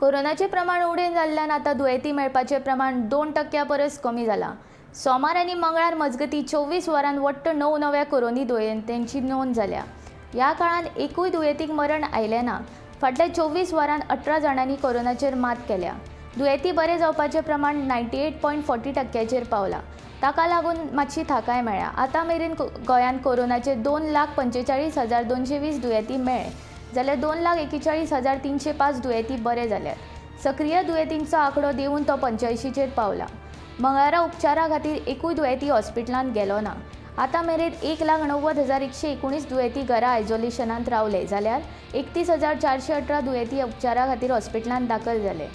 कोरोनाचे प्रमाण उणें जाल्ल्यान आतां दुयेंती मेळपाचें प्रमाण 2% परस कमी जालां। सोमार आनी मंगळार मजगतीं 24 वरांत वट्ट 9 नव्या कोरोना दुयेंतींची नोंद जाल्या। ह्या काळांत एकूय दुयेंतीक मरण आयलें ना। फाटल्या 24 वरांत 18 जाणांनी कोरोनाचेर मात केल्या। दुयेंती बरे जावपाचें प्रमाण 98.40%चेर पावलां। ताका लागून मातशी थाकाय मेळ्ळ्या। आतां मेरेन गोंयांत कोरोनाचे 2,45,220 दुयेंती मेळ्ळे, जाल्यार 2,41,305 दुयेंती बरे जाल्यात। सक्रिय दुयेंतींचो आंकडो देंवन तो 85चेर पावला। मंगळारा उपचारा खातीर एकूय दुयेंती हॉस्पिटलांत गेलो ना। आतां मेरेन 1,90,119 दुयेंती घरा आयसोलेशनांत रावले, जाल्यार 31,418 दुयेंती उपचारा खातीर हॉस्पिटलांत दाखल जाले।